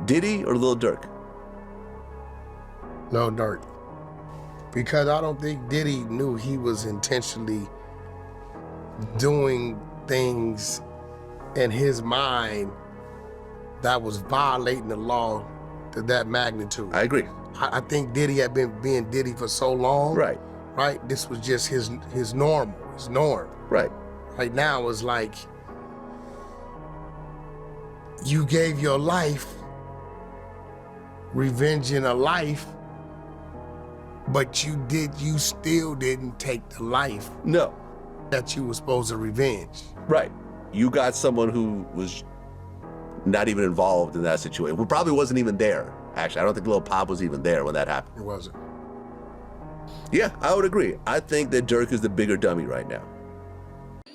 Diddy or Lil Durk? No, Durk. Because I don't think Diddy knew he was intentionally doing things in his mind that was violating the law to that magnitude. I agree. I think Diddy had been being Diddy for so long. Right. Right? This was just his norm. Right. Right now it's like you gave your life revenging a life, but you still didn't take the life No. that you were supposed to revenge. Right. You got someone who was not even involved in that situation, who probably wasn't even there. Actually, I don't think Lil Pop was even there when that happened. It wasn't. Yeah, I would agree. I think that Durk is the bigger dummy right now.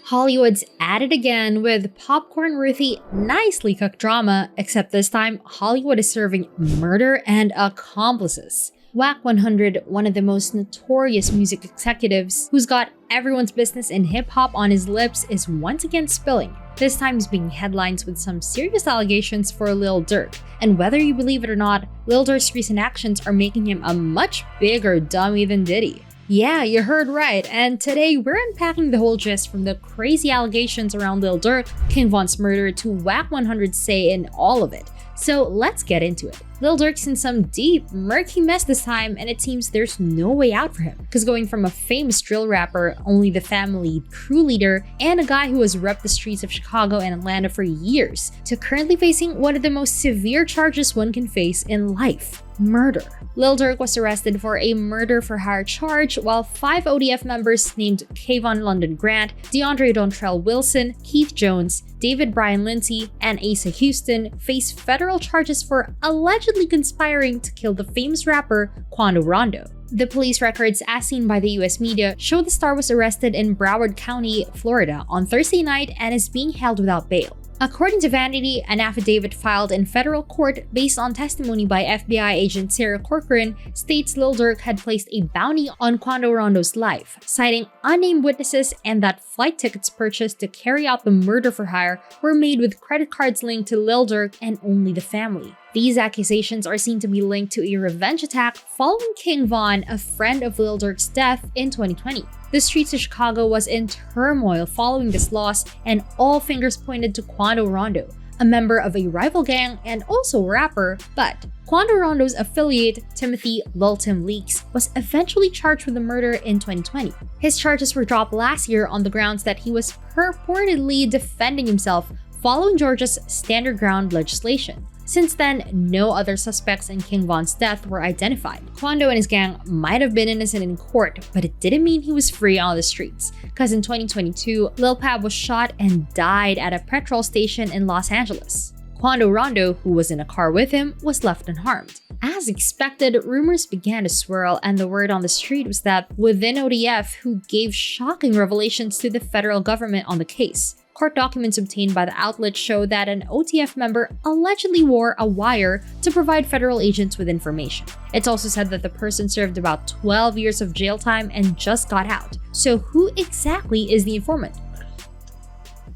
Hollywood's at it again with popcorn-worthy, nicely cooked drama, except this time Hollywood is serving murder and accomplices. Wack 100, one of the most notorious music executives who's got everyone's business in hip-hop on his lips, is once again spilling. This time he's being headlines with some serious allegations for Lil Durk. And whether you believe it or not, Lil Durk's recent actions are making him a much bigger dummy than Diddy. Yeah, you heard right, and today we're unpacking the whole gist from the crazy allegations around Lil Durk, King Von's murder, to Wack 100's say in all of it. So let's get into it. Lil Durk's in some deep, murky mess this time, and it seems there's no way out for him. Cause going from a famous drill rapper, Only the Family crew leader, and a guy who has repped the streets of Chicago and Atlanta for years, to currently facing one of the most severe charges one can face in life: murder. Lil Durk was arrested for a murder for hire charge, while 5 ODF members named Kayvon London Grant, DeAndre Dontrell Wilson, Keith Jones, David Brian Lindsay, and Asa Houston face federal charges for allegedly conspiring to kill the famous rapper Quando Rondo. The police records, as seen by the US media, show the star was arrested in Broward County, Florida on Thursday night and is being held without bail. According to Vanity, an affidavit filed in federal court based on testimony by FBI agent Sarah Corcoran states Lil Durk had placed a bounty on Quando Rondo's life, citing unnamed witnesses, and that flight tickets purchased to carry out the murder for hire were made with credit cards linked to Lil Durk and Only the Family. These accusations are seen to be linked to a revenge attack following King Von, a friend of Lil Durk's death, in 2020. The streets of Chicago was in turmoil following this loss, and all fingers pointed to Quando Rondo, a member of a rival gang and also a rapper, but Quando Rondo's affiliate, Timothy Lil Tim Leaks, was eventually charged with the murder in 2020. His charges were dropped last year on the grounds that he was purportedly defending himself following Georgia's Stand Ground legislation. Since then, no other suspects in King Von's death were identified. Quando and his gang might have been innocent in court, but it didn't mean he was free on the streets. Cause in 2022, Lil Pab was shot and died at a petrol station in Los Angeles. Quando Rondo, who was in a car with him, was left unharmed. As expected, rumors began to swirl, and the word on the street was that within ODF, who gave shocking revelations to the federal government on the case. Court documents obtained by the outlet show that an OTF member allegedly wore a wire to provide federal agents with information. It's also said that the person served about 12 years of jail time and just got out. So who exactly is the informant?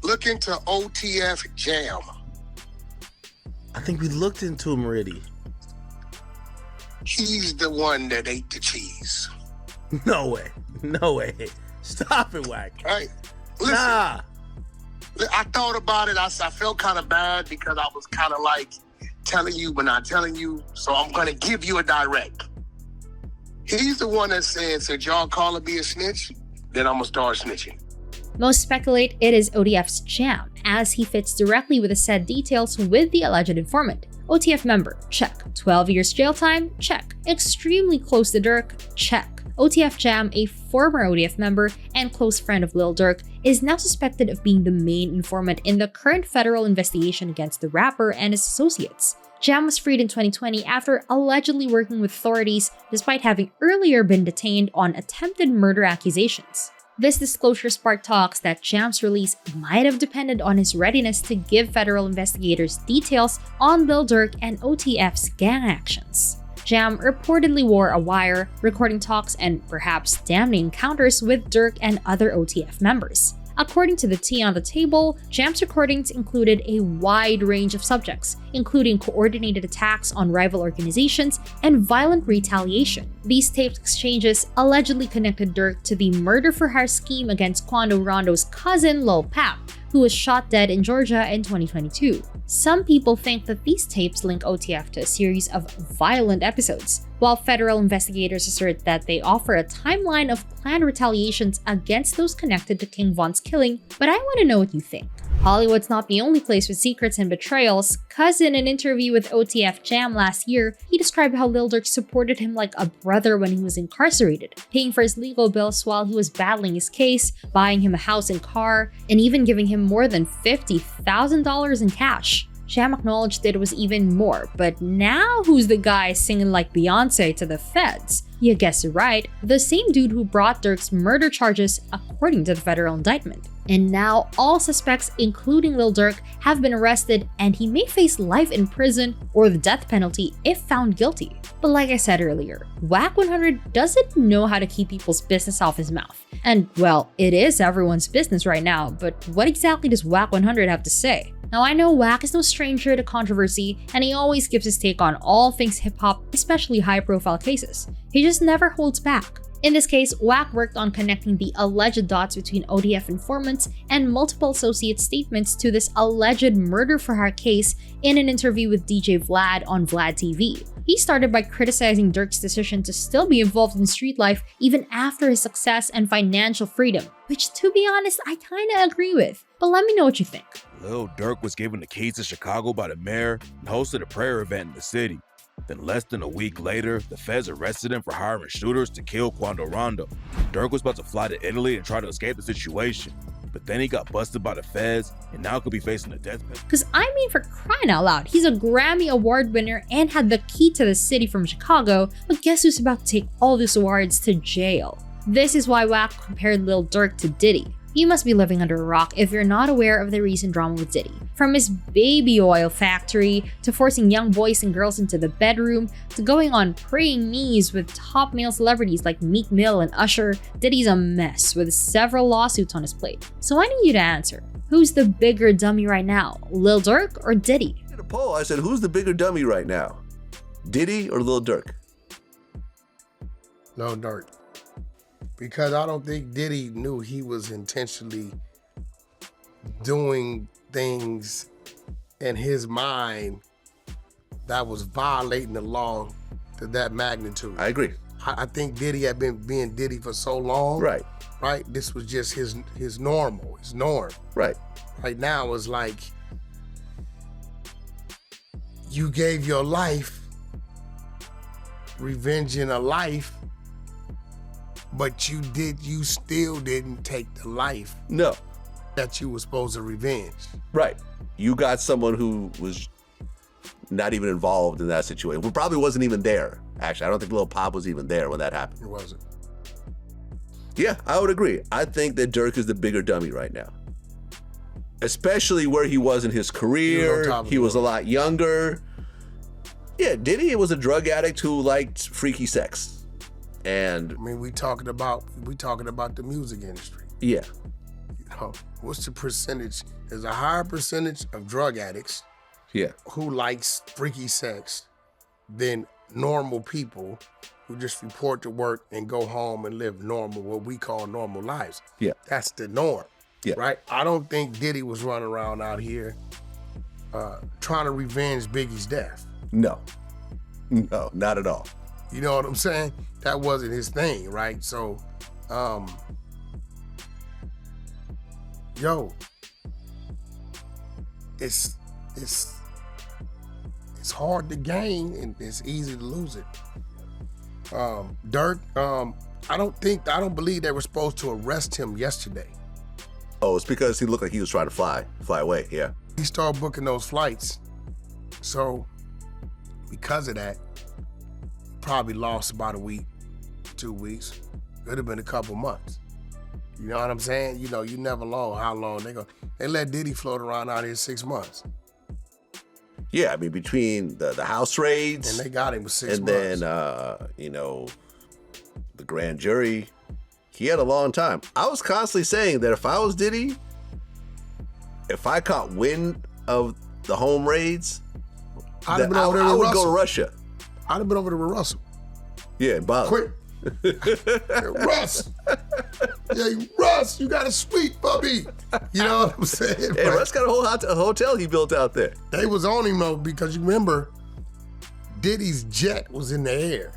Look into OTF Jam. I think we looked into him already. He's the one that ate the cheese. No way. No way. Stop it, Wack. Right? Listen. Nah. I thought about it. I felt kind of bad because I was kind of like telling you but not telling you. So I'm going to give you a direct. He's the one that said, so y'all call me a snitch? Then I'm going to start snitching. Most speculate it is ODF's Jam, as he fits directly with the said details with the alleged informant. OTF member, check. 12 years jail time, check. Extremely close to Durk, check. OTF Jam, a former ODF member and close friend of Lil Durk, is now suspected of being the main informant in the current federal investigation against the rapper and his associates. Jam was freed in 2020 after allegedly working with authorities despite having earlier been detained on attempted murder accusations. This disclosure sparked talks that Jam's release might have depended on his readiness to give federal investigators details on Lil Durk and OTF's gang actions. Jam reportedly wore a wire, recording talks and perhaps damning encounters with Durk and other OTF members. According to the Tea on the Table, Jam's recordings included a wide range of subjects, including coordinated attacks on rival organizations and violent retaliation. These taped exchanges allegedly connected Durk to the murder-for-hire scheme against Quando Rondo's cousin Lil Pap, who was shot dead in Georgia in 2022. Some people think that these tapes link OTF to a series of violent episodes, while federal investigators assert that they offer a timeline of planned retaliations against those connected to King Von's killing. But I want to know what you think. Hollywood's not the only place with secrets and betrayals, cuz in an interview with OTF Jam last year, he described how Lil Durk supported him like a brother when he was incarcerated, paying for his legal bills while he was battling his case, buying him a house and car, and even giving him more than $50,000 in cash. Jam acknowledged that it was even more, but now who's the guy singing like Beyonce to the feds? You guessed it right, the same dude who brought Durk's murder charges according to the federal indictment. And now all suspects, including Lil Durk, have been arrested and he may face life in prison or the death penalty if found guilty. But like I said earlier, Wack 100 doesn't know how to keep people's business off his mouth. And well, it is everyone's business right now, but what exactly does Wack 100 have to say? Now I know Wack is no stranger to controversy and he always gives his take on all things hip-hop, especially high-profile cases. He just never holds back. In this case, Wack worked on connecting the alleged dots between ODF informants and multiple associate statements to this alleged murder-for-hire case in an interview with DJ Vlad on Vlad TV. He started by criticizing Durk's decision to still be involved in street life even after his success and financial freedom, which to be honest, I kinda agree with. But let me know what you think. Lil Durk was given the keys to Chicago by the mayor and hosted a prayer event in the city. Then less than a week later, the feds arrested him for hiring shooters to kill Quando Rondo. Durk was about to fly to Italy and try to escape the situation, but then he got busted by the feds and now could be facing the death penalty. Cause I mean, for crying out loud, he's a Grammy Award winner and had the key to the city from Chicago, but guess who's about to take all these awards to jail? This is why Wack compared Lil Durk to Diddy. You must be living under a rock if you're not aware of the recent drama with Diddy. From his baby oil factory, to forcing young boys and girls into the bedroom, to going on praying knees with top male celebrities like Meek Mill and Usher, Diddy's a mess with several lawsuits on his plate. So I need you to answer. Who's the bigger dummy right now, Lil Durk or Diddy? In a poll, I said, who's the bigger dummy right now? Diddy or Lil Durk? No, Durk. Because I don't think Diddy knew he was intentionally doing things in his mind that was violating the law to that magnitude. I agree. I think Diddy had been being Diddy for so long. Right. Right? This was just his norm. Right. Right now it's like you gave your life, revenging a life, but you still didn't take the life No. that you were supposed to revenge. Right. You got someone who was not even involved in that situation. Who probably wasn't even there. Actually, I don't think Lil Pop was even there when that happened. It wasn't. Yeah, I would agree. I think that Durk is the bigger dummy right now. Especially where he was in his career. He was a lot younger. Yeah, Diddy was a drug addict who liked freaky sex. And I mean, we talking about the music industry. yeah, You know, what's the percentage? There's a higher percentage of drug addicts yeah, who likes freaky sex than normal people who just report to work and go home and live normal, what we call normal lives. yeah, That's the norm. Yeah. Right? I don't think Diddy was running around out here trying to revenge Biggie's death. no, not at all. You know what I'm saying? That wasn't his thing, right? So, it's hard to gain and it's easy to lose it. Durk, I don't believe they were supposed to arrest him yesterday. Oh, it's because he looked like he was trying to fly away. Yeah, He started booking those flights. So, because of that, probably lost about a week, 2 weeks. Could have been a couple months. You know what I'm saying? You know, you never know how long they let Diddy float around out here 6 months. yeah. I mean, between the house raids And they got him for 6 and months. then the grand jury, he had a long time. I was constantly saying that if I was Diddy, if I caught wind of the home raids, I would go to Russia. I'd have been over there with Russell. Yeah, Bob. Quick. Russ. Yeah, Russ, you got a suite, Bubby. You know what I'm saying? Hey, Russ got a hotel he built out there. They was on him though, because you remember, Diddy's jet was in the air.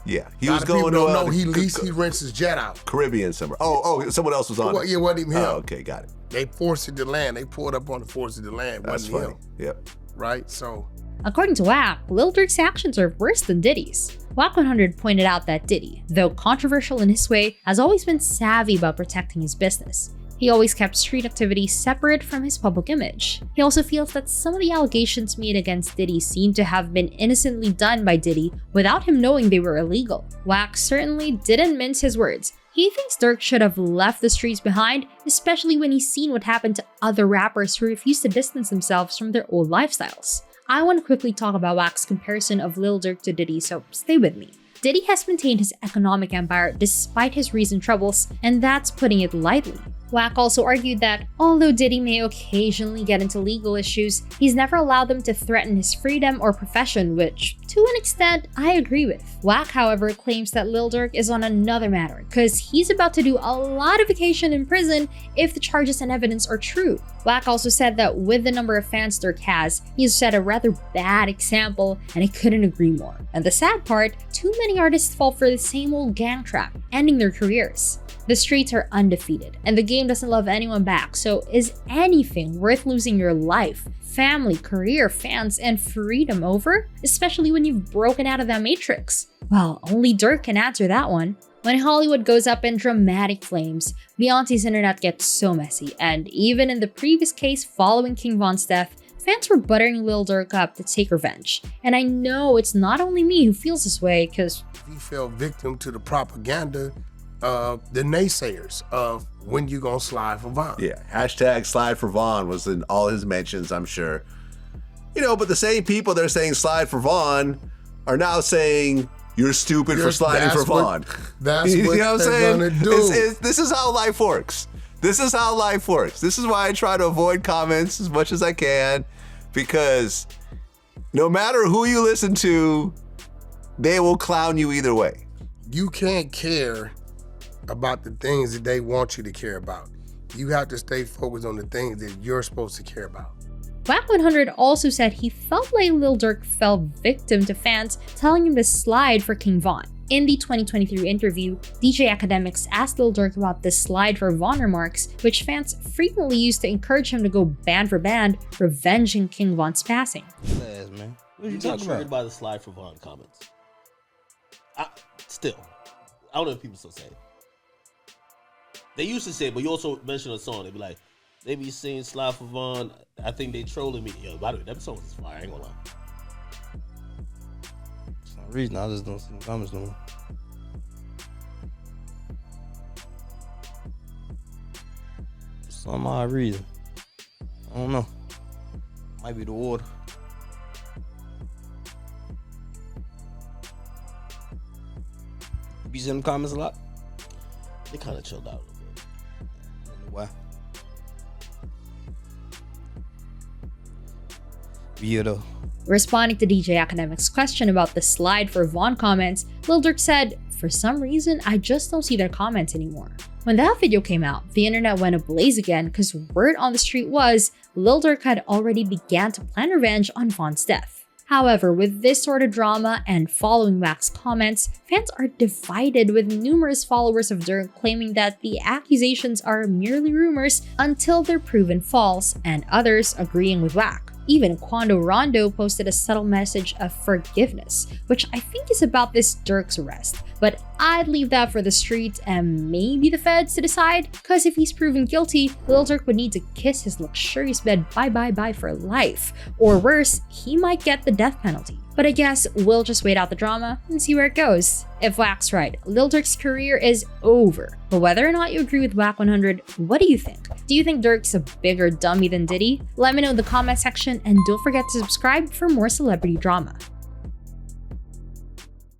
Yeah, he was going to. No, he rents his jet out. Caribbean somewhere. Oh, someone else was on it. Yeah, it wasn't even him. Oh, okay, got it. They forced it to land. They pulled up on the force of the land. That's funny. Him. Yep. Right. So. According to Wack, Lil Durk's actions are worse than Diddy's. Wack 100 pointed out that Diddy, though controversial in his way, has always been savvy about protecting his business. He always kept street activity separate from his public image. He also feels that some of the allegations made against Diddy seem to have been innocently done by Diddy without him knowing they were illegal. Wack certainly didn't mince his words. He thinks Durk should have left the streets behind, especially when he's seen what happened to other rappers who refused to distance themselves from their old lifestyles. I want to quickly talk about Wack's comparison of Lil Durk to Diddy, so stay with me. Diddy has maintained his economic empire despite his recent troubles, and that's putting it lightly. Wack also argued that, although Diddy may occasionally get into legal issues, he's never allowed them to threaten his freedom or profession, which, to an extent, I agree with. Wack, however, claims that Lil Durk is on another matter, cause he's about to do a lot of vacation in prison if the charges and evidence are true. Wack also said that with the number of fans Durk has, he's set a rather bad example, and I couldn't agree more. And the sad part, too many artists fall for the same old gang trap, ending their careers. The streets are undefeated, and the game doesn't love anyone back, so is anything worth losing your life, family, career, fans, and freedom over? Especially when you've broken out of that matrix? Well, only Durk can answer that one. When Hollywood goes up in dramatic flames, Beyonce's internet gets so messy, and even in the previous case following King Von's death, fans were buttering Lil Durk up to take revenge. And I know it's not only me who feels this way, cause he fell victim to the propaganda of the naysayers of when you gonna slide for Von. Yeah, hashtag slide for Von was in all his mentions, I'm sure. You know, but the same people that are saying slide for Von are now saying you're stupid for sliding for Von. That's what they're gonna do. This is how life works. This is how life works. This is why I try to avoid comments as much as I can, because no matter who you listen to, they will clown you either way. You can't care about the things that they want you to care about. You have to stay focused on the things that you're supposed to care about. Wack 100 also said he felt like Lil Durk fell victim to fans telling him to slide for King Von. In the 2023 interview, DJ Academics asked Lil Durk about the slide for Von remarks, which fans frequently used to encourage him to go band for band, revenging King Von's passing. Man. What are you talking about? By the slide for Von comments. I don't know if people still say it. They used to say it, but you also mentioned a song. They be like, they be singing slide for Von. I think they trolling me. Yo, by the way, that song is fire. I ain't gonna lie. For some reason, I just don't see the comments no more. For some odd reason. I don't know. Might be the water. You be seeing the comments a lot? They kind of chilled out a little bit. I don't know why. Weirdo. Responding to DJ Academic's question about the slide for Von comments, Lil Durk said, "For some reason, I just don't see their comments anymore." When that video came out, the internet went ablaze again because word on the street was Lil Durk had already began to plan revenge on Von's death. However, with this sort of drama and following Wack's comments, fans are divided, with numerous followers of Durk claiming that the accusations are merely rumors until they're proven false, and others agreeing with Wack. Even Quando Rondo posted a subtle message of forgiveness, which I think is about this Durk's arrest. But I'd leave that for the streets and maybe the feds to decide, cause if he's proven guilty, Lil Durk would need to kiss his luxurious bed bye for life. Or worse, he might get the death penalty. But I guess we'll just wait out the drama and see where it goes. If Wack's right, Lil Durk's career is over. But whether or not you agree with Wack 100, what do you think? Do you think Durk's a bigger dummy than Diddy? Let me know in the comment section, and don't forget to subscribe for more celebrity drama.